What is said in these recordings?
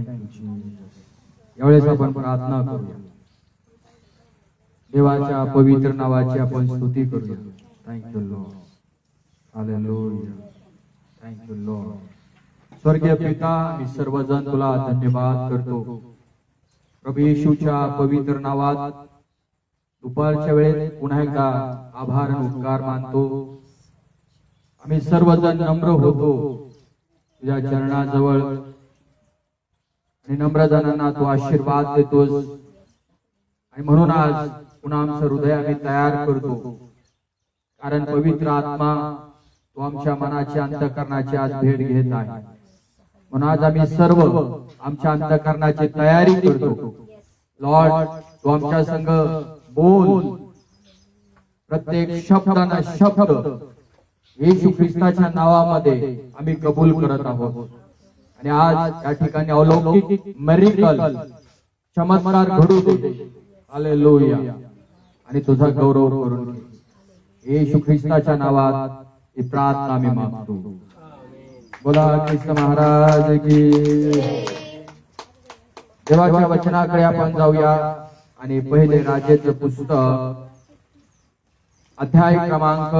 Thank you Jesus. यावेळेस आपण प्रार्थना करूया. देवाच्या पवित्र नावाची आपण स्तुती करूया. Thank you Lord. Hallelujah. Thank you Lord. स्वर्गीय पिता, मी सर्वजण तुला धन्यवाद करतो प्रभू येशूच्या पवित्र नावात. दुपारच्या वेळेत पुन्हा एकदा आभार आणि उपकार मानतो. आम्ही सर्वजण नम्र होतो तुझ्या चरणाजवळ आणि नम्र जणांना तू आशीर्वाद देतोस. आणि म्हणून आज पुन्हा आमचं हृदय आम्ही तयार करतो, कारण पवित्र आत्मा तो आमच्या मनाची अंतःकरणाची आज भेट घेत आहे. म्हणून आज आम्ही सर्व आमच्या अंतःकरणाची तयारी करतो. लॉर्ड, तू आमच्या संग बोल. प्रत्येक शब्दाना शब्द येशू ख्रिस्ताच्या नावामध्ये आम्ही कबूल करत आहोत. आणि आज या ठिकाणी अलौकिक मिरेकल चमत्कार घडू दे. हालेलुया. आणि तुझा गौरव करून येशू ख्रिस्ताच्या नावात ही प्रार्थना मी मागतो. बोला ख्रिस्त महाराज की. देवाच्या वचनाकडे आपण जाऊया आणि पहिले राजाचं पुस्तक अध्याय क्रमांक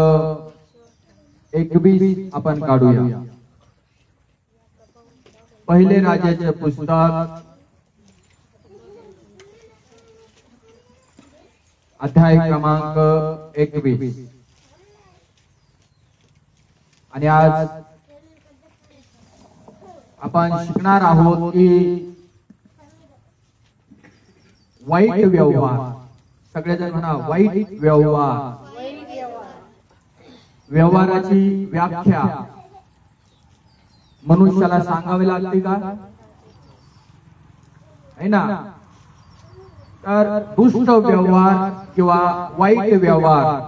21 आपण काढूया. पहिले राजाचं पुस्तक अध्याय क्रमांक 21. आणि आज आपण शिकणार आहोत की वाईट व्यवहार. सगळेजण म्हणा वाईट व्यवहार. व्यवहाराची व्याख्या मनुष्याला सांगावी लागते का? है ना? तर दुष्ट व्यवहार किंवा वाईट व्यवहार.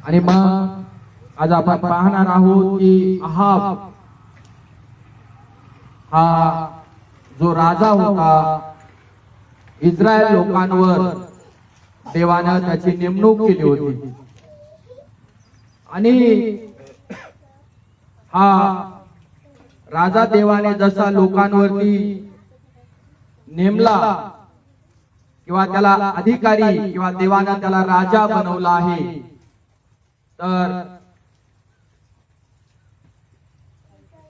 आणि मग आज आपण पाहणार आहोत की अहाब हा जो राजा होता, इस्रायल लोकांवर देवानं त्याची नेमणूक केली होती. आणि हा राजा देवाने जसा लोकांवरती नेमला किंवा त्याला अधिकारी किंवा देवानं त्याला राजा बनवला आहे, तर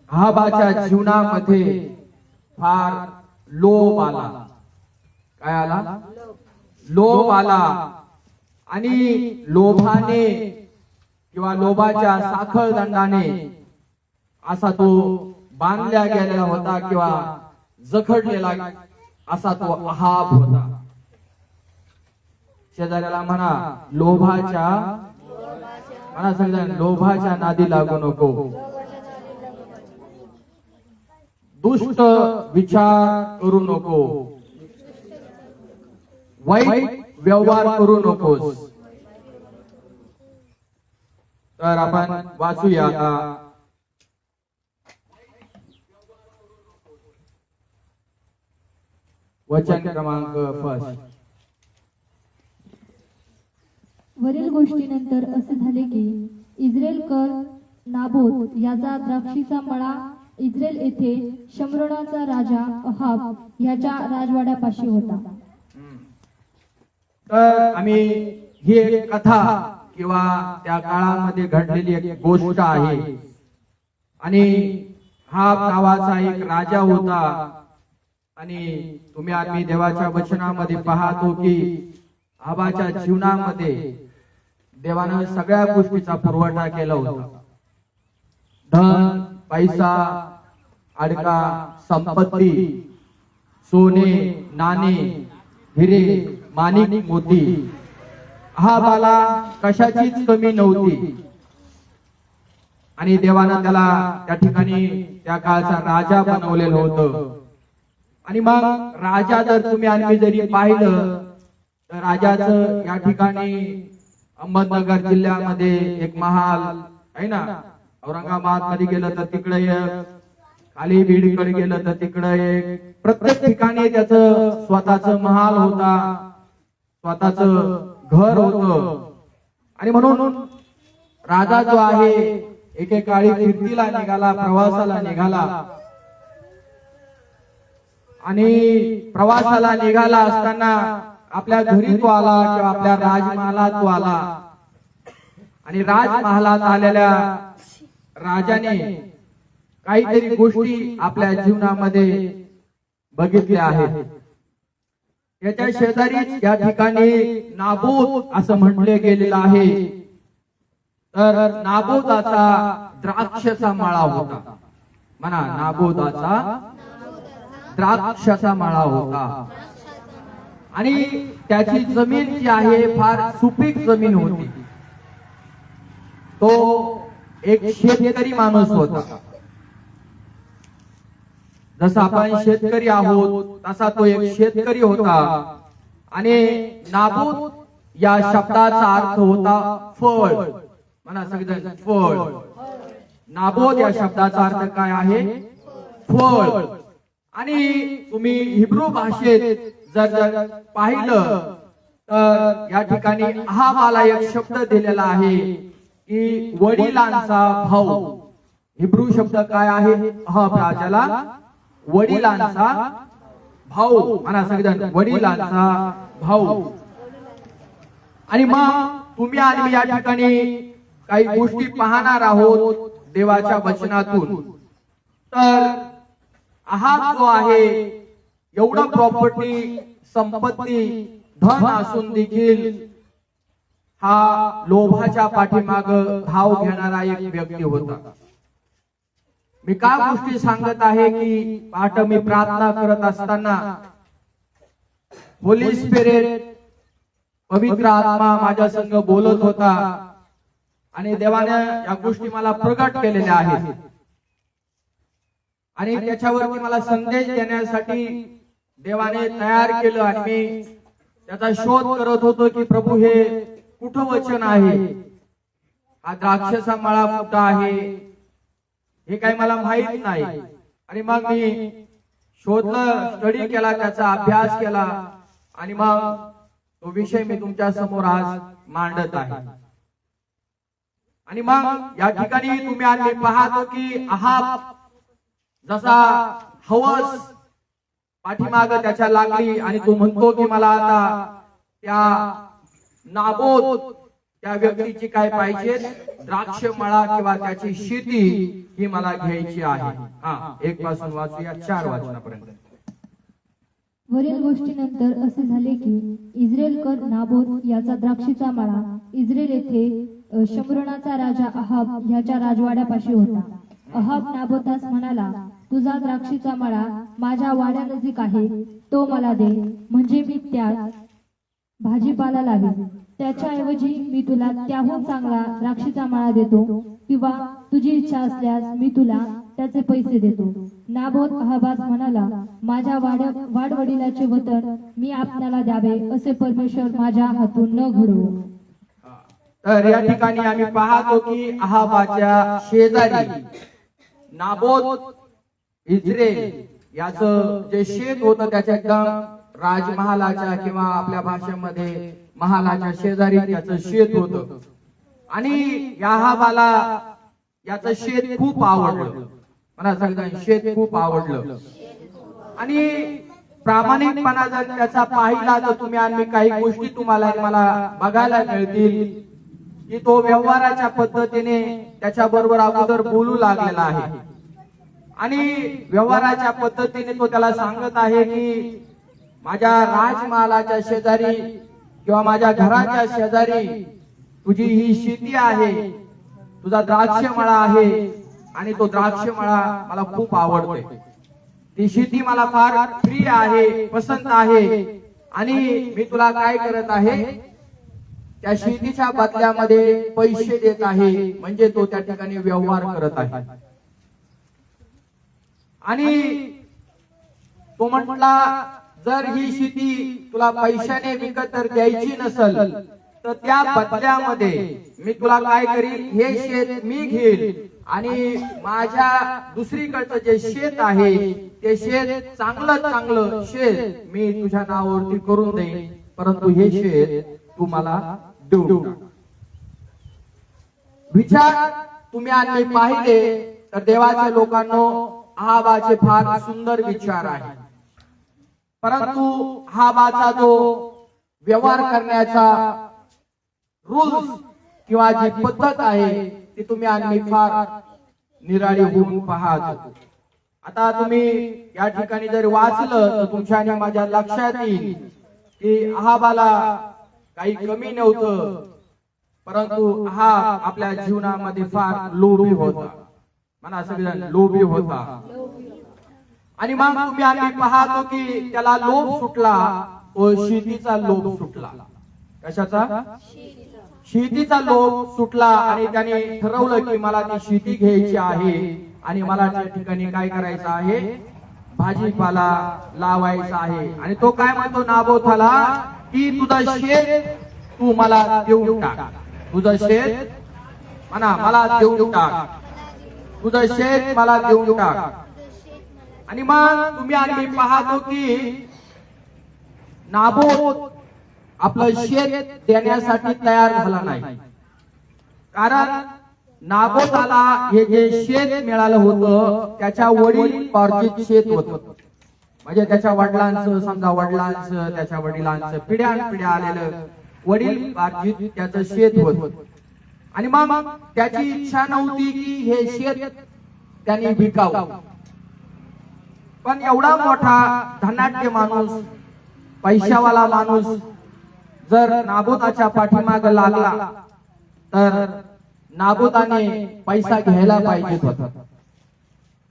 अहाबाच्या जीवनामध्ये फार लोभ आला. काय आला? लोभ आला. आणि लोभाने किंवा लोभाच्या साखळदंडाने असा तो बांधल्या गेलेला होता किंवा जखडलेला असा तो अहाब होता. शेजाऱ्याला म्हणा लोभाच्या, म्हणा सगळ्यांना लोभाच्या नादी लागू नको. दुष्ट विचार करू नको. वाईट व्यवहार करू नकोस. तर आपण वाचूया आता वचन क्रमांक 1. वरील गोष्टीनंतर असे झाले की इस्राएलकर नाबोत याचा द्राक्षीचा मळा इस्राएल येथे शमरोनाचा राजा अहाब याच्या राजवाड्यापाशी होता. तर आम्ही ही एक कथा किंवा त्या काळामध्ये घडलेली एक गोष्ट आहे. आणि हा नावाचा एक राजा होता. आणि तुम्ही आम्ही देवाच्या वचनामध्ये पाहतो की अहाबाच्या जीवनामध्ये देवानं सगळ्या गोष्टीचा पुरवठा केला होता. धन, पैसा, अडका, संपत्ती, सोने, नाणे, हिरे, माणिक, मोती. अहाबाला कशाचीच कमी नव्हती. आणि देवानं त्याला त्या ठिकाणी त्या काळचा राजा बनवलेलं होतं. आणि मग राजा जर तुम्ही आणि जरी पाहिलं तर राजाचं या ठिकाणी अहमदनगर जिल्ह्यामध्ये एक महाल आहे ना. औरंगाबाद मध्ये गेलं तर तिकडे एक, खाली बीडकडे गेलं तर तिकडे एक. प्रत्येक ठिकाणी त्याचं स्वतःच महाल होता, स्वतःच घर होतं. आणि म्हणून राजा जो आहे एकेकाळी कीर्तीला निघाला, प्रवासाला निघाला. आणि प्रवासाला निघाला असताना आपल्या घरी तो आला किंवा आपल्या राजमहालात तो आला आणि राजमहालात आलेल्या राजाने काहीतरी गोष्टी आपल्या जीवनामध्ये बघितल्या आहेत. याच्या शेजारीच या ठिकाणी नाबोत असं म्हटले गेलेलं आहे. तर नाबोताचा द्राक्षाचा मळा होता. म्हणा, नाबोताचा द्राक्षाचा मळा होता आणि त्याची जमीन जी आहे फार सुपीक जमीन होती. तो एक शेतकरी माणूस होता. जसा आपण शेतकरी आहोत तसा तो एक शेतकरी होता. आणि नाबोत या शब्दाचा अर्थ होता फळ. म्हणा सगळेजण, फळ. नाबोत या शब्दाचा अर्थ काय आहे? फळ. आणि तुम्ही हिब्रू भाषेत जर पाहिलं तर या ठिकाणी अहाबाला एक शब्द दिलेला आहे की वडिलांचा भाऊ. हिब्रू शब्द काय आहे? अहाब राजाला वडिलांचा भाऊ. म्हणा सगळेजण, वडिलांचा भाऊ. आणि मग तुम्ही आणि मी या ठिकाणी काही गोष्टी पाहणार आहोत देवाच्या वचनातून. तर अहाब जो आहे एवढा प्रॉपर्टी, संपत्ती, धन असून देखील हा लोभाच्या पाठीमाग धाव घेणारा एक व्यक्ती होता. मी काय गोष्टी सांगत आहे की पाठ मी प्रार्थना करत असताना होली स्पिरिट, पवित्र आत्मा माझ्या संग बोलत होता आणि देवाने या गोष्टी मला प्रगट केलेल्या आहेत. आणि त्याच्यावरती मला संदेश देण्यासाठी देवाने तयार केलं आणि मी त्याचा शोध करत होतो की प्रभू हे कुठं वचन आहे, हा द्राक्षाचा मळा कुठं आहे, हे काही मला माहित नाही. आणि मग मी शोधलं, स्टडी केला, त्याचा अभ्यास केला आणि मग तो विषय मी तुमच्या समोर आज मांडत आहे. आणि मग या ठिकाणी तुम्ही आज पाहतो की अहाब जसा हवस पाठीमाग त्याच्या लागली आणि तो म्हणतो की मला आता त्या नाबोत त्या व्यक्तीची काय पाहिजे? द्राक्ष मळा किंवा त्याची शेती ही मला घ्यायची आहे. हा, 1 पासून वाचूया 4 वाचनापर्यंत. वरील गोष्टीनंतर असे झाले की इस्रायलकर नाबोत याचा द्राक्षीचा मळा इस्रायल येथे शमरोनाचा राजा अहाब याच्या राजवाड्यापाशी होता. अहाब नाबोतास म्हणाला, तुझा द्राक्षीचा मळा माझ्या वाड्यानजीक आहे, तो मला दे, म्हणजे मी त्यात भाजीपाला लावेन. त्याच्याऐवजी मी तुला त्याहून चांगला द्राक्षीचा मळा देतो, किंवा तुझी इच्छा असल्यास मी तुला त्याचे पैसे देतो. नाबोत अहाबास म्हणाला, माझ्या वाडवडिलाचे वतन मी आपणाला द्यावे असे परमेश्वर माझ्या हातून न घडवो. तर या ठिकाणी आम्ही पाहतो की अहाबाच्या शेजारी नाबोत इस्रायल याचं जे शेत होतं त्याच्या एकदम राजमहालाच्या किंवा आपल्या भाषेमध्ये महालाच्या शेजारी त्याचं शेत होतं. आणि या अहाबाला याचं शेत खूप आवडलं. मला सांगता, शेत खूप आवडलं. आणि प्रामाणिकपणा जर त्याचा पाहिला तर तुम्ही आणि काही गोष्टी तुम्हाला मला बघायला मिळतील की तो व्यवहाराच्या पद्धतीने त्याच्या बरोबर अगोदर बोलू लागलेला आहे. आणि व्यवहाराच्या पद्धतीने तो त्याला सांगत आहे की माझ्या राजमहालाच्या शेजारी किंवा माझ्या घराच्या शेजारी तुझी ही शेती आहे, तुझा द्राक्ष मळा आहे आणि तो द्राक्ष मळा मला खूप आवडतोय. ती शेती मला फार प्रिय आहे, पसंत आहे. आणि मी तुला काय करत आहे, त्या शेतीच्या बदल्यामध्ये पैसे देत आहे. म्हणजे तो त्या ठिकाणी व्यवहार करत आहे. आणि तो म्हटला, जर ही शेती तुला पैशाने विकत तर द्यायची नसल तर त्या बदल्यामध्ये मी तुला काय करील, हे शेत मी घेईल आणि माझ्या दुसरीकडचं जे शेत आहे ते शेत चांगलं शेत मी तुझ्या नावावरती करून देईन, परंतु हे शेत तू मला देऊ. विचार तुम्ही आणि पाहिले तर देवाच्या लोकांनो अहाबाचे फार सुंदर विचार आहे. परंतु हा बाचा जो व्यवहार करण्याचा रूल्स किंवा जी पद्धत आहे ती तुम्ही आणि फार निराळी होऊन पाहत. आता तुम्ही या ठिकाणी जर वाचलं तर तुमच्या आणि माझ्या लक्षात येईल की अहाबाला काही कमी नव्हतं, परंतु हा आपल्या जीवनामध्ये फार लोभी होता. म्हणा सगळ्यांना लोभी होता. आणि मग तुम्ही आम्ही पाहतो की त्याला लोभ सुटला, तो शेतीचा लोभ सुटला. कशाचा? शेतीचा लोभ सुटला. आणि त्याने ठरवलं की मला ती शेती घ्यायची आहे आणि मला त्या ठिकाणी काय करायचं आहे, भाजीपाला लावायचा आहे. आणि तो काय म्हणतो नाबोथाला की तुझं शेत तू मला देऊन टाक, तुझं शेत म्हणा मला देऊन टाक, तुझं शेत मला देऊन टाक. आणि मग तुम्ही आणि पाहतो की नाबोत आपलं शेत देण्यासाठी तयार झाला नाही. कारण नाबोताला हे जे शेत मिळालं होतं त्याच्या वडील पार्जित शेत होतं. म्हणजे त्याच्या वडिलांचं, समजा वडिलांचं, त्याच्या वडिलांचं पिढ्यानपिढ्या आलेलं वडील पार्जित त्याचं शेत होतं. आणि मग त्याची इच्छा नव्हती की हे शेत त्यांनी विकावं. पण एवढा मोठा धनाढ्य माणूस, पैशावाला माणूस जर नाबोताच्या पाठीमाग लागला तर नाबोताने पैसा घ्यायला पाहिजे होता.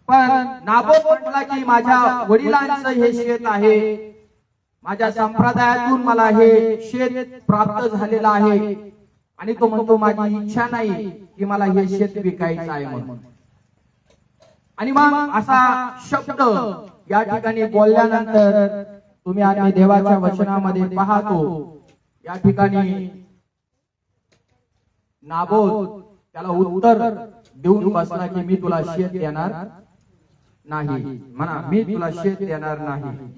पण नाबोत म्हटला की माझ्या वडिलांचं हे शेत आहे, माझ्या संप्रदायातून मला हे शेत प्राप्त झालेलं आहे. आणि तो म्हणतो माझी इच्छा नाही की मला हे शेत विकायचं आहे म्हणून. आणि मग असा शब्द या ठिकाणी बोलल्यानंतर तुम्ही आणि देवाच्या वचनामध्ये पाहतो या ठिकाणी नाबोत त्याला उत्तर देऊन बसला की मी तुला शेत देणार नाही. म्हणा मी तुला शेत देणार नाही.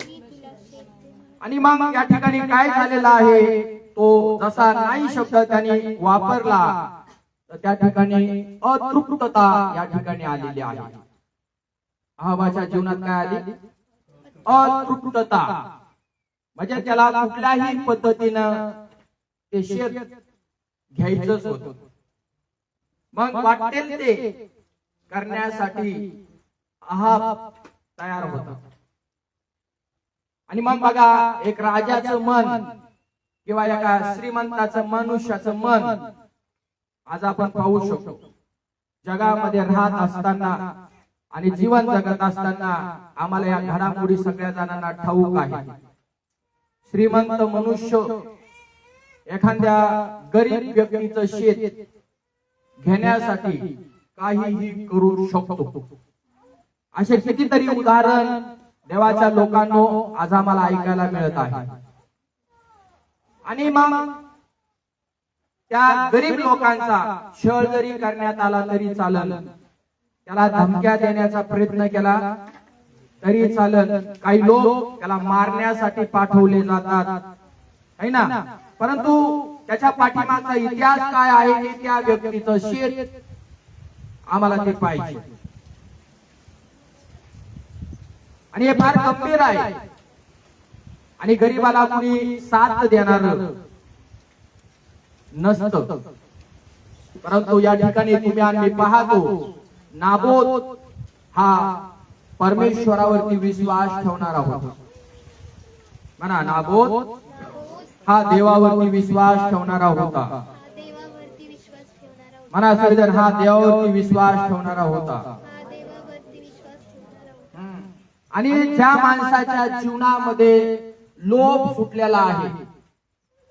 आणि मग या ठिकाणी काय झालेलं आहे, तो जसा नाही शब्द त्याने वापरला तर त्या ठिकाणी अतृप्तता या ठिकाणी आलेली आहे. अहाबाच्या जीवनात काय आली? अतृप्तता. म्हणजे त्याला कुठल्याही पद्धतीनं ते शेत घ्यायचंच होतं. मग वाटेल ते करण्यासाठी अहाब तयार होता. आणि मग बघा एक राजाचं मन किंवा एका श्रीमंताचं मनुष्याचं मन आज आपण पाहू शकतो. जगामध्ये राहत असताना आणि जीवन जगत असताना आम्हाला या घडामोडी सगळ्या जणांना ठाऊक आहे. श्रीमंत मनुष्य एखाद्या गरीब व्यक्तीचं शेत घेण्यासाठी काहीही करू शकतो. असे कितीतरी उदाहरण देवाच्या लोकांनो आज आम्हाला ऐकायला मिळत आहे. आणि मग त्या गरीब लोकांचा छळ जरी करण्यात आला तरी चालेल, त्याला धमक्या देण्याचा प्रयत्न केला तरी चालेल, काही लोक त्याला मारण्यासाठी पाठवले जातात है ना. परंतु त्याच्या पाठीमागचा इतिहास काय आहे की त्या व्यक्तीचं शेत आम्हाला ते पाहिजे. आणि हे फार गंभीर आहे. आणि गरीबाला कोणी साथ देणार नसतं. परंतु या ठिकाणी तुम्ही आम्ही पाहतो नाबोत हा परमेश्वरावरती विश्वास ठेवणारा होता. म्हणा नाबोत हा देवावरती विश्वास ठेवणारा होता. म्हणा सगळेजण हा देवावरती विश्वास ठेवणारा होता. आणि ज्या माणसाच्या जीवनामध्ये लोभ सुटलेला आहे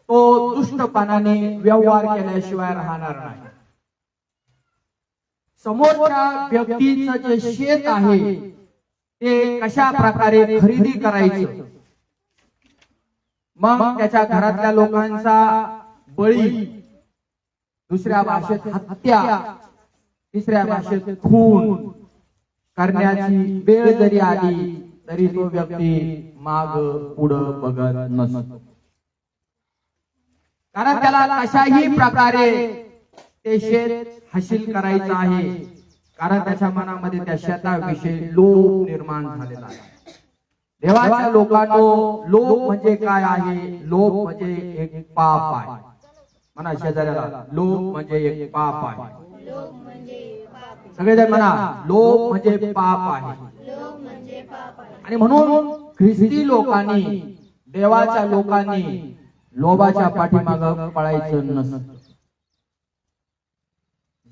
तो दुष्टपणाने व्यवहार केल्याशिवाय राहणार नाही. समोरच्या व्यक्तीचं जे शेत आहे ते कशा प्रकारे खरेदी करायचं, मग त्याच्या घरातल्या लोकांचा बळी, दुसऱ्या भाषेत हत्या, तिसऱ्या भाषेत खून करण्याची वेळ जरी आली तरी तो व्यक्ती माग पुढं बघत नसतो. कारण त्याला कशाही प्रकारे ते शेत हासिल करायचं आहे. कारण त्याच्या मनामध्ये त्या शेताविषयी लोभ निर्माण झालेला आहे. देवाच्या लोकांनो, लोभ म्हणजे काय आहे? लोभ म्हणजे एक पाप आहे. म्हणा शेजाऱ्याला, लोभ म्हणजे एक पाप आहे. सगळेजण म्हणा, लोभ म्हणजे पाप आहे. आणि म्हणून ख्रिस्ती लोकांनी, देवाच्या लोकांनी लोभाच्या पाठीमागं पळायचं नसतं.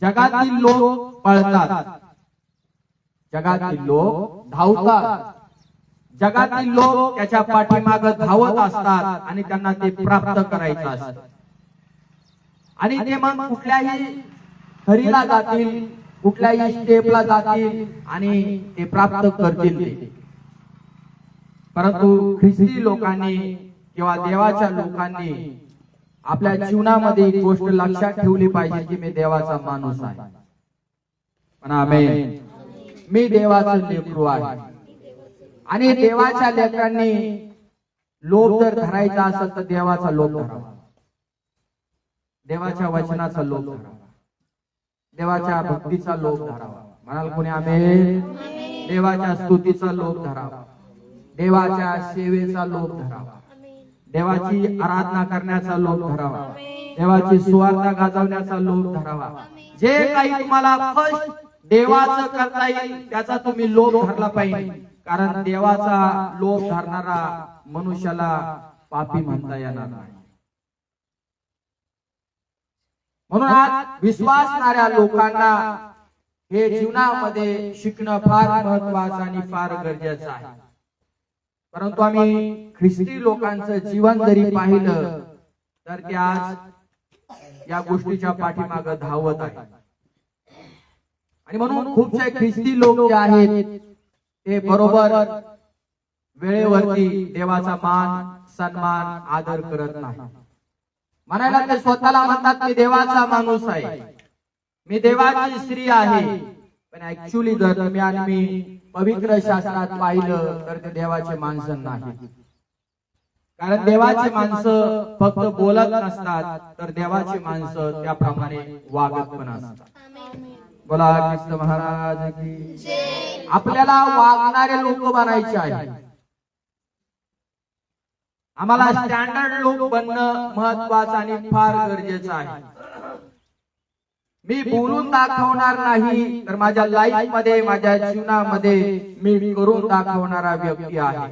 जगातील लोक पळतात, जगातील लोक धावतात, जगातील लोक त्याच्या पाठीमागं धावत असतात आणि त्यांना ते प्राप्त करायचं असतं. आणि ते मग कुठल्याही थरीला जातील, कुठल्याही स्टेपला जातील आणि ते प्राप्त करतील ते. परंतु ख्रिस्ती लोकांनी किंवा देवाच्या लोकांनी आपल्या जीवनामध्ये एक गोष्ट लक्षात ठेवली पाहिजे की मी देवाचा माणूस आहे. म्हणा आमेन. मी देवाचं लेकरू आहे. आणि देवाच्या लेकरांनी लोभ जर धरायचा असेल तर देवाचा लोभ धरावा, देवाच्या वचनाचा लोभ धरावा, देवाच्या भक्तीचा लोभ धरावा. म्हणाल कोणी आमेन. देवाच्या स्तुतीचा लोभ धरावा, देवाच्या सेवेचा लोभ धरावा, देवाची आराधना करण्याचा लोभ धरावा, देवाची सुवार्ता गाजवण्याचा लोभ धरावा. जे काही तुम्हाला फर्स्ट देवाचं करता येईल त्याचा तुम्ही लोभ धरला पाहिजे. कारण देवाचा लोभ धरणारा मनुष्याला पापी म्हणता येणार नाही. म्हणून आज विश्वासणाऱ्या लोकांना हे जीवनामध्ये शिकणं फार महत्वाचं आणि फार गरजेचं आहे. परंतु आम्ही ख्रिस्ती लोकांचं जीवन जरी पाहिलं तर ते आज या गोष्टीच्या पाठीमागं धावत आहे. आणि म्हणून खूपसे ख्रिस्ती लोक जे आहेत ते बरोबर वेळेवरती देवाचा मान, सन्मान, आदर करत नाही. म्हणायला ते स्वतःला म्हणतात मी देवाचा माणूस आहे, मी देवाची स्त्री आहे. पण ऍक्च्युअली जर तुम्ही आणि मी पवित्र शास्त्रात पाहिलं तर ते देवाचे माणसं नाही. कारण देवाची माणसं फक्त बोलत नसतात तर देवाची माणसं त्याप्रमाणे वागत पण असतात. बोला ख्रिस्त महाराज की. आपल्याला वागणारे लोक बनायचे आहे. आम्हाला स्टँडर्ड लोक बनणं महत्वाचं आणि फार गरजेचं आहे. मी बोलून दाखवणार नाही तर माझ्या लाईफ मध्ये, माझ्या जीवनामध्ये मी करून दाखवणारा व्यक्ती आहे.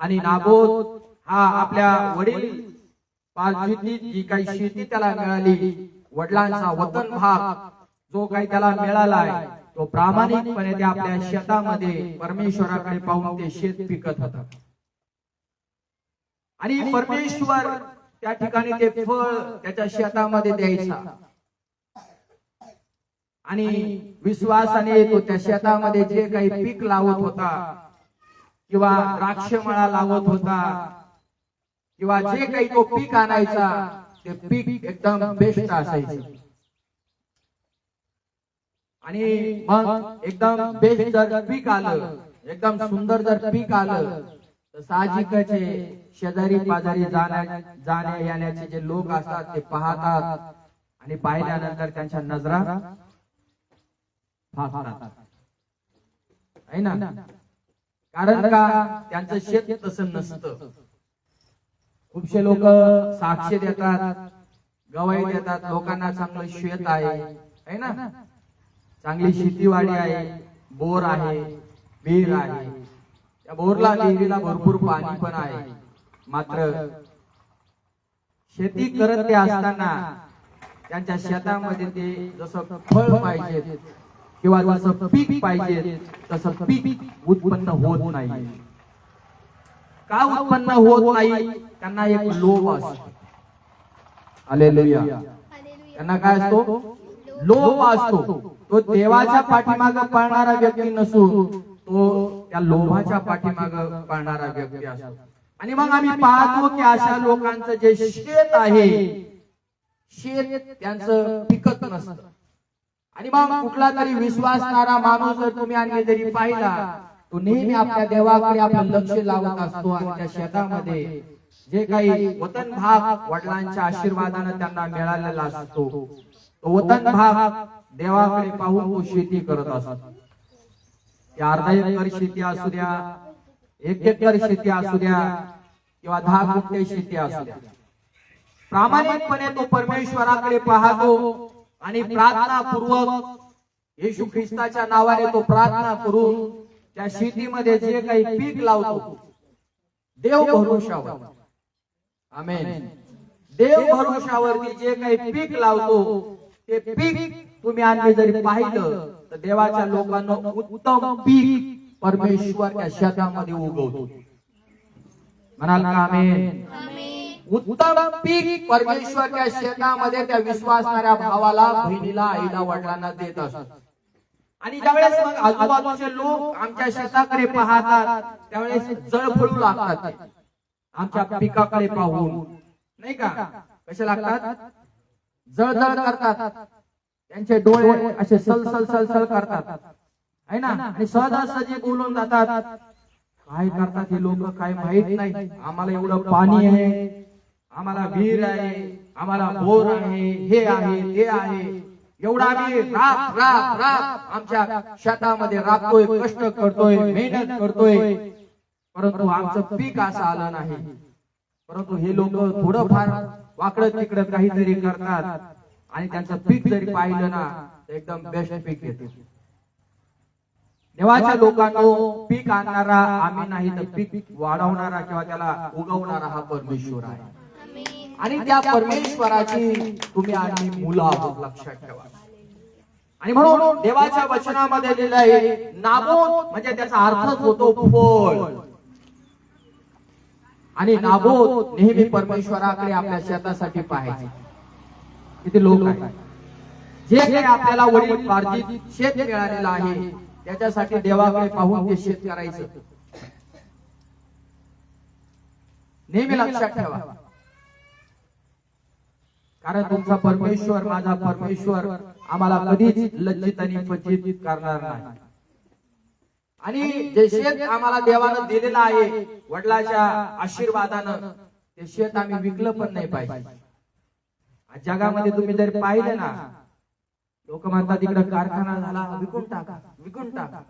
आणि नाबोत हा आपल्या वडील पार्जितीत जी काही शेती त्याला मिळाली, वडिलांचा वतन भाग जो काही त्याला मिळाला आहे, तो प्रामाणिकपणे त्या आपल्या शेतामध्ये परमेश्वराकडे पाहून ते शेत पिकत होता. आणि परमेश्वर त्या ठिकाणी ते फळ त्याच्या शेतामध्ये द्यायचा. आणि विश्वासाने तो त्या शेतामध्ये जे काही पीक लावत होता किंवा द्राक्ष मळा लावत होता किंवा जे काही तो पीक आणायचा ते पीक एकदम बेस्ट असायचं. आणि मग एकदम बेस्ट जर पीक आलं, एकदम सुंदर जर पीक आलं तर साहजिकच शेजारी पाजारी जाण्या येण्याचे जे लोक असतात ते पाहतात आणि पाहिल्यानंतर त्यांच्या नजरा फाकतात आहे ना. कारण का त्यांचं शेत तसं नसतं. खूपशे लोक साक्ष देतात, गवाही देतात, लोकांना चांगलं शेत आहे ना, चांगली शेतीवाडी आहे, बोर आहे, विहीर आहे. त्या बोरला विहिरीला भरपूर पाणी पण आहे. मात्र शेती करत ते असताना त्यांच्या शेतामध्ये ते जसं फळ पाहिजे किंवा जसं पीक पाहिजे तसं पीक उत्पन्न होत नाही. का उत्पन्न होत नाही? त्यांना एक लोभ असतो. हालेलुया. त्यांना काय असतो? लोभ असतो. तो देवाच्या पाठीमागे पळणारा व्यक्ती नसून तो त्या लोभाच्या मागे पळणारा व्यक्ती असतो. आणि मग आम्ही पाहतो की अशा लोकांचं जे शेत आहे, शेत त्यांचं पिकत नसतं. आणि मग कुठला तरी विश्वासणारा माणूस जर तुम्ही आणि जरी पाहिला, तो नेहमी आपल्या देवाकडे आपलं लक्ष लावत असतो. आणि त्या शेतामध्ये जे काही वतन भाग वडिलांच्या आशीर्वादाने त्यांना मिळालेला असतो, तो वतन भाग देवाकडे पाहून तो शेती करत असतो. 1/2 एकर शेती असू द्या, 1 एकर शेती असू द्या किंवा 10 गुंठे शेती असू द्या, प्रामाणिकपणे तो परमेश्वराकडे पाहतो आणि प्रार्थनापूर्वक येशू ख्रिस्ताच्या नावाने तो प्रार्थना करून त्या शेतीमध्ये जे काही पीक लावतो, देव भरोशावर, आमेन, देव भरोशावरती जे काही पीक लावतो ते पीक तुम्ही आणले जरी पाहिलं तर देवाच्या लोकांना उत्तम पीक परमेश्वर त्या शेतामध्ये उगवतो. म्हणाल का आमेन? उत्तम पीक परमेश्वर त्या शेतामध्ये त्या विश्वासणाऱ्या भावाला, बहिणीला, आईला, वडिलांना देत असतो. आणि ज्यावेळेस मग आजूबाजूचे लोक आमच्या शेताकडे पाहतात त्यावेळेस जळफळू लागतात ते आमच्या पिकाकडे पाहून, नाही का? कसे लागतात? जळजळ करतात, त्यांचे डोळे असे सलसल सलसल करतात, आहे ना? आणि सहजासहजी बोलून जातात. काय करतात हे लोक काय माहित नाही, आम्हाला एवढं पाणी आहे, आम्हाला विहीर आहे, आम्हाला बोर आहे, हे आहे, ते आहे, एवढा आम्ही राब राब राब आमच्या शेतामध्ये राबतोय, कष्ट करतोय, मेहनत करतोय, परंतु आमचं पीक असं आलं नाही. परंतु हे लोक थोडंफार वाकडं तिकडं काहीतरी करतात आणि त्यांचं पीक जरी पाहिलं ना तर एकदम बेस्ट पीक येते. देवाच्या लोकांनो, पीक आणणारा आम्ही नाही तर पीक वाढवणारा किंवा त्याला उगवणारा हा परमेश्वर आहे. आणि त्या परमेश्वराची तुम्ही आणि मुलं आहोत, लक्षात ठेवा. आणि म्हणून देवाच्या वचनामध्ये लिहिलं आहे, नाबोत म्हणजे त्याचा अर्थच होतो फळ. आणि नाबोत नेहमी परमेश्वराकडे आपल्या शेतासाठी पाहायचे. किती लोक आहेत जे काही आपल्याला वडील पार्जित शेत मिळालेलं आहे त्याच्यासाठी देवाकडे पाहून ते शेत करायचं. नेहमी लक्षात ठेवा, कारण तुमचा परमेश्वर, माझा परमेश्वर आम्हाला कधीच लज्जित आणि फज्जित करणार नाही. आणि जे शेत आम्हाला देवानं दिलेलं आहे वडिलाच्या आशीर्वादानं, ते शेत आम्ही विकलं पण नाही पाहिजे. जगामध्ये तुम्ही जर पाहिले ना, लोक म्हणतात तिकडे कारखाना झाला, विकून टाका, विकून टाका,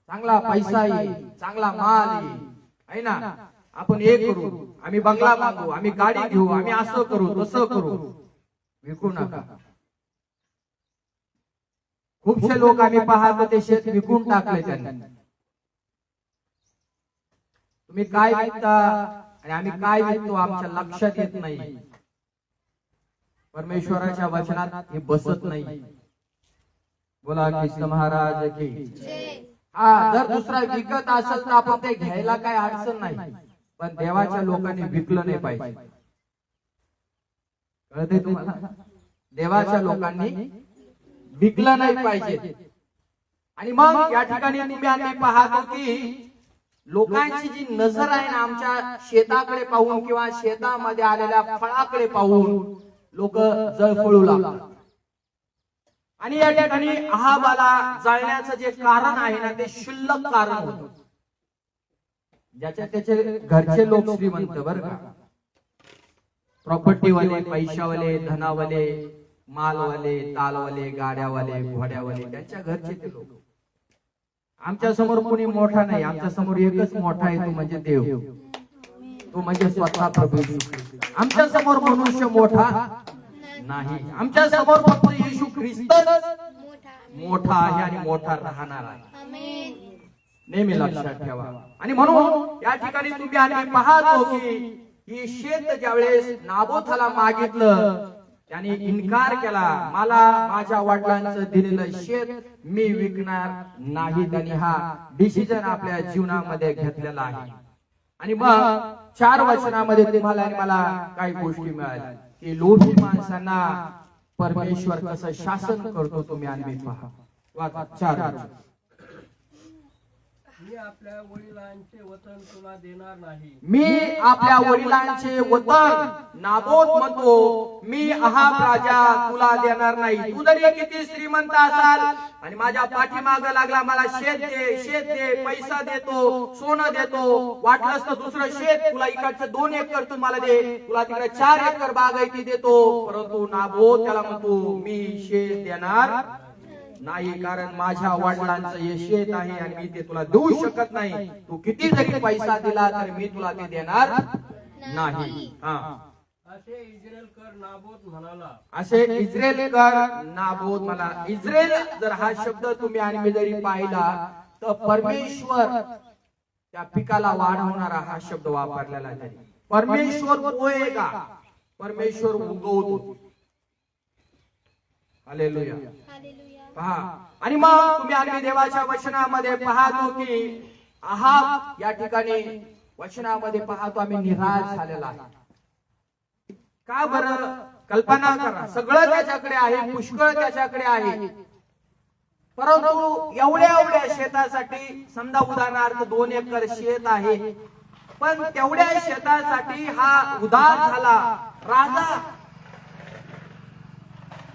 चांगला पैसा येईल, चांगला माल येईल, आहे ना? आपण हे करू, आम्ही बंगला बांधू, आम्ही गाडी घेऊ, आम्ही असं करू, तसं करू, विकू नका. खूपशे लोक आम्ही पाहतो ते शेत विकून टाकले त्यांनी. तुम्ही काय विकता आणि आम्ही काय विकतो आमच्या लक्षात येत नाही. परमेश्वराच्या वचनात हे बसत नाही. बोला कृष्ण महाराज की. हा, जर दुसरा विकत असेल तर आपण ते घ्यायला काय अडचण नाही, पण देवाच्या लोकांनी विकलं नाही पाहिजे. कळते तुम्हाला? देवाच्या लोकांनी विकलं नाही पाहिजे. आणि मग या ठिकाणी तुम्ही आम्ही पाहतो की लोकांची जी नजर आहे ना आमच्या शेताकडे पाहून किंवा शेतामध्ये आलेल्या फळाकडे पाहून लोक जळफळू लागतात. आणि या ठिकाणी अहाबाला जाळण्याचं जे कारण आहे ना ते क्षुल्लक कारण होतं. ज्याच्या त्याचे घरचे लोक श्रीमंत, बरं का, प्रॉपर्टीवाले, पैशावाले, धनावाले, मालवाले, तालवाले, गाड्यावाले, घोड्यावाले, त्यांच्या घरचे ते लोक. आमच्या समोर कोणी मोठा नाही, आमच्या समोर एकच मोठा आहे, तो म्हणजे देव, तो म्हणजे स्वतः प्रभू येशू ख्रिस्त. आमच्या समोर मनुष्य मोठा नाही, आमच्या समोर फक्त येशू ख्रिस्तच मोठा आहे आणि मोठा राहणार आहे. नेहमी लक्षात ठेवा. आणि म्हणून या ठिकाणी तुम्ही आम्ही पाहतो की ही शेत ज्यावेळेस नाबोथाला मागितलं त्याने इन्कार केला. मला माझ्या वडिलांचं दिलेलं शेत मी विकणार नाही. त्यांनी हा डिसिजन आपल्या जीवनामध्ये घेतलेला आहे. आणि मग 4 वचनामध्ये तुम्हाला आणि मला काही गोष्टी मिळाल्या की लोभी माणसांना परमेश्वर कसं शासन करतो. तुम्ही आणि पहा 4. मी आपल्या वडिलांचे वतन तुला देणार नाही. मी आपल्या वडिलांचे वतन नाबोत म्हणतो, मी अहाब राजा तुला देणार नाही. तू जरी किती श्रीमंत असाल आणि माझ्या पाठीमागे लागला, मला शेत दे, शेत दे, पैसा देतो, सोनं देतो, वाटलंच तर दुसरं शेत तुला, इकडचं 2 एकर तू मला दे, तुला तिकडे 4 एकर बागायती देतो. परंतु नाबोत त्याला म्हणतो मी शेत देणार नाही, कारण माझ्या वडिलांचं हे शेत आहे आणि मी ते तुला देऊ शकत नाही. तू किती जरी पैसा दिला तर मी तुला ते देणार नाही. हा, असे इस्राएल कर नाबोत म्हणाला. असे इस्राएल कर नाबोत मला. इस्राएल जर हा शब्द तुम्ही आणि मी जरी पाहिला तर परमेश्वर त्या पिकाला वाढवणारा हा शब्द वापरलेला आहे. परमेश्वर पोएगा, परमेश्वर उगवतो. हालेलुया. पहा, आणि मग तुम्ही आणि देवाच्या वचनामध्ये पाहतो की आहाब या ठिकाणी वचनामध्ये पाहतो आम्ही निराश झालेला आहे. का बरं? कल्पना करा, सगळं त्याच्याकडे आहे, पुष्कळ त्याच्याकडे आहे, परंतु एवढ्या शेतासाठी, समजा उदाहरणार्थ 2 एकर शेत आहे, पण तेवढ्या शेतासाठी हा उदास झाला, राजा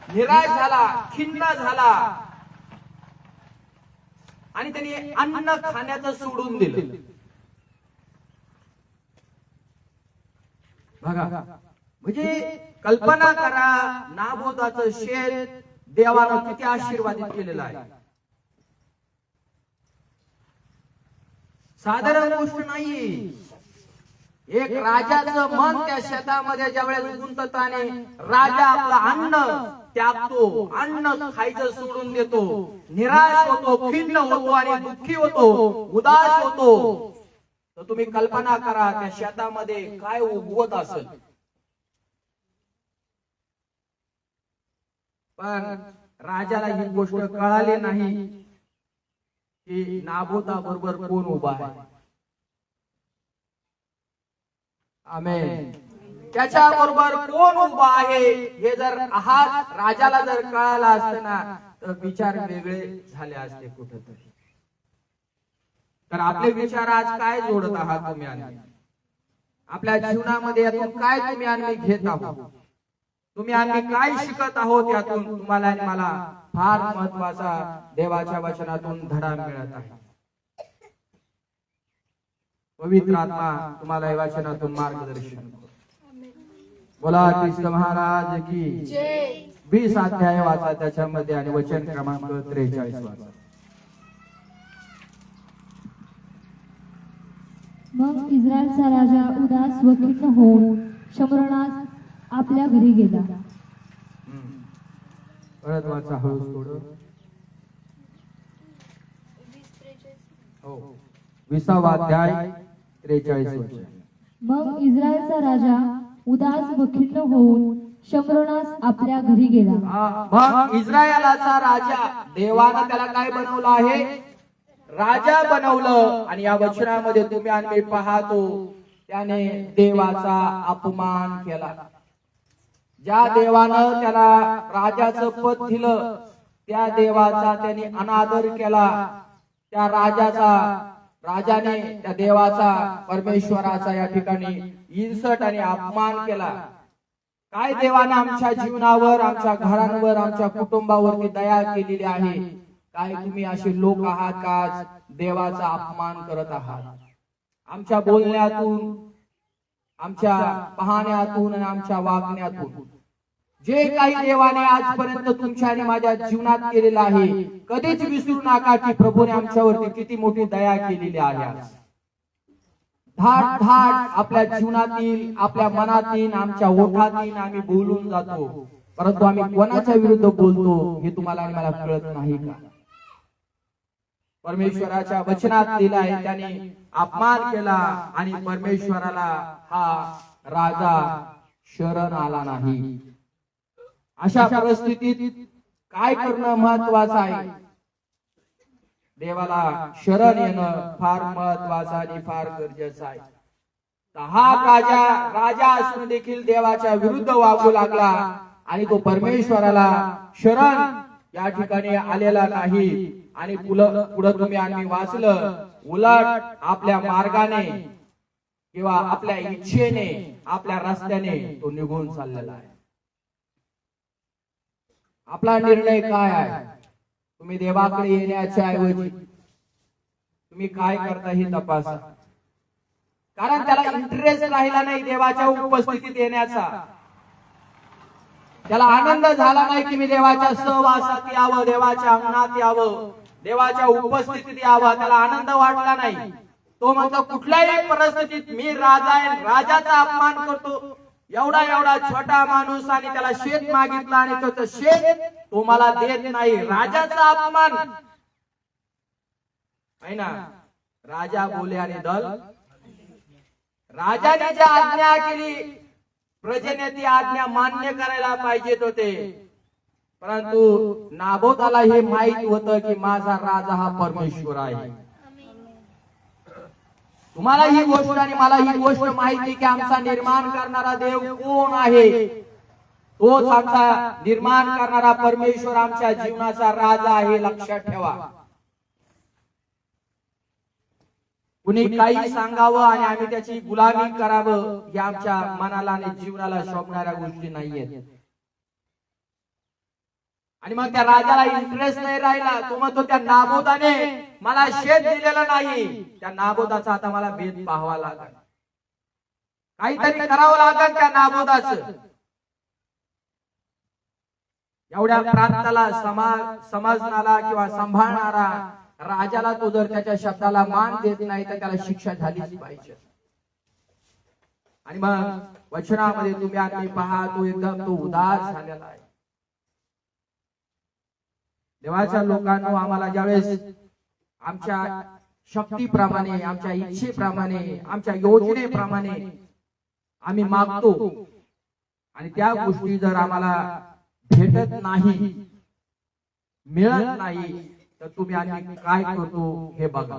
निराश झाला, खिन्न झाला आणि त्यांनी अन्न खाण्याचं सोडून दिलं. बघा, म्हणजे कल्पना करा, नाबोताचं शेत देवानं किती आशीर्वादित केलेलं आहे. साधारण गोष्ट नाही. एक राजाचं मन त्या शेतामध्ये ज्यावेळेस गुंतत आणि राजा आपलं अन्न त्यागतो, अन्न खायचं सोडून देतो, निराश होतो, खिन्न होतो आणि दुःखी होतो, उदास होतो, तर तुम्ही कल्पना करा त्या शेतामध्ये काय उगवत असेल. पण राजाला ही गोष्ट कळाली नाही की नाबोता बरोबर कोण उभा आहे. आमेन. त्याच्या बरोबर कोण उभा आहे हे जर आहात राजाला जर कळालं असतं ना तर विचार वेगळे झाले असते कुठेतरी. तर आपले विचार आज काय जोडत आहात तुम्ही आणि आपल्या जीवनामध्ये यातून काय तुम्ही आणि घेत आहोत, तुम्ही आणि काय शिकत आहोत, यातून तुम्हाला आणि मला फार महत्वाचा देवाच्या वचनातून धडा मिळत आहे. पवित्र आत्मा तुम्हाला या वचनातून मार्गदर्शन करो. बोला ख्रिस्त महाराज की जय. 20 अध्याय वाचा त्याच्यामध्ये आणि वचन क्रमांक 43 वाचा. मग इस्रायलचा राजा उदास व खिन्न होऊन शमरोनात आपल्या घरी गेला. परत वाचा हळूच थोडं. हो, 20 अध्याय 43 वचन. मग इस्रायलचा राजा उदास व खिन्न होऊन शमरोनास आपल्या घरी गेला. मग इस्रायलाचा राजा, देवानं त्याला काय बनवलं आहे? राजा बनवलं. आणि या वचनामध्ये तुम्ही आणि मी पाहतो त्याने देवाचा अपमान केला. ज्या देवानं त्याला राजाचं पद दिलं त्या देवाचा त्याने अनादर केला. त्या राजाने त्या देवाचा, परमेश्वराचा या ठिकाणी इन्सर्ट आणि अपमान केला. काय देवाने आमच्या जीवनावर, आमच्या घरांवर, आमच्या कुटुंबावरती दया केलेली आहे? काय तुम्ही असे लोक आहात का देवाचा अपमान करत आहात? आमच्या बोलण्यातून, आमच्या पाहण्यातून आणि आमच्या वागण्यातून जे काही देवाने आजपर्यंत तुमच्या आणि माझ्या जीवनात केलेलं आहे, कधीच विसरू नका की प्रभूने आमच्यावरती किती मोठी दया केलेली आहे. धाड धाड आपल्या जीवनातील, आपल्या मनातील, आमच्या ओठातील आम्ही बोलून जातो, परंतु आम्ही कोणाच्या विरुद्ध बोलतो हे तुम्हाला आणि मला कळत नाही का? परमेश्वराच्या वचनात दिलाय त्याने अपमान केला आणि परमेश्वराला हा राजा शरण आला नाही. अशा परिस्थितीत काय करणं महत्वाचं आहे? देवाला शरण येणं फार महत्वाचं आणि फार गरजेचं आहे. हा राजा असून देखील देवाच्या विरुद्ध वागू लागला आणि तो परमेश्वराला शरण या ठिकाणी आलेला नाही. आणि पुढे तुम्ही आम्ही वाचलं, उलट आपल्या मार्गाने किंवा आपल्या इच्छेने, आपल्या रस्त्याने तो निघून चाललेला आहे. आपला निर्णय काय आहे? तुम्ही देवाकडे येण्याच्या ऐवजी तुम्ही काय करता हे तपासा. कारण त्याला इंटरेस्ट राहिला नाही देवाच्या उपस्थितीत येण्याचा. त्याला आनंद झाला नाही की मी देवाच्या सहवासात यावं, देवाच्या अंगणात यावं, देवाच्या उपस्थितीत यावं, त्याला आनंद वाटला नाही. तो म्हणतो कुठल्याही परिस्थितीत मी राजा आहे, राजाचा अपमान करतो. एवढा एवढा छोटा माणूस आणि त्याला शेत मागितलं आणि त्याचं शेत तो मला देत नाही. राजाचा अपमान आहे ना. राजा बोले आणि दल. राजाने जी आज्ञा केली प्रजेने ती आज्ञा मान्य करायला पाहिजेत होते, परंतु नाबोताला हे माहित होतं की माझा राजा हा परमेश्वर आहे. तुम्हाला ही गोष्ट आणि मला ही गोष्ट माहिती की आमचा निर्माण करणारा देव कोण आहे. तोच आमचा निर्माण करणारा परमेश्वर आमच्या जीवनाचा राजा आहे. लक्षात ठेवा. कुणी काही सांगावं आणि आम्ही त्याची गुलामी करावं हे आमच्या मनाला आणि जीवनाला शोभणाऱ्या गोष्टी नाहीयेत. आणि मग त्या राजाला इंटरेस्ट नाही राहिला. तो म्हणतो त्या नाबोताने मला शेत दिलेलं नाही. त्या नाबोताचा आता मला भेद पाहावा लागेल, काहीतरी करावं लागेल त्या नाबोताचं. एवढ्या प्रांताला समजणारा किंवा सांभाळणारा राजाला तो जर त्याच्या शब्दाला मान देत नाही तर त्याला शिक्षा झालीच पाहिजे. आणि मग वचनामध्ये तुम्ही आम्ही पहा तो एकदम तो उदास झालेला आहे. देवाच्या लोकांनो, आम्हाला ज्यावेळेस आमच्या शक्तीप्रमाणे, आमच्या इच्छेप्रमाणे, आमच्या योजनेप्रमाणे आम्ही मागतो आणि त्या गोष्टी जर आम्हाला भेटत नाही, मिळत नाही, तर तुम्ही आम्ही काय करतो हे बघा.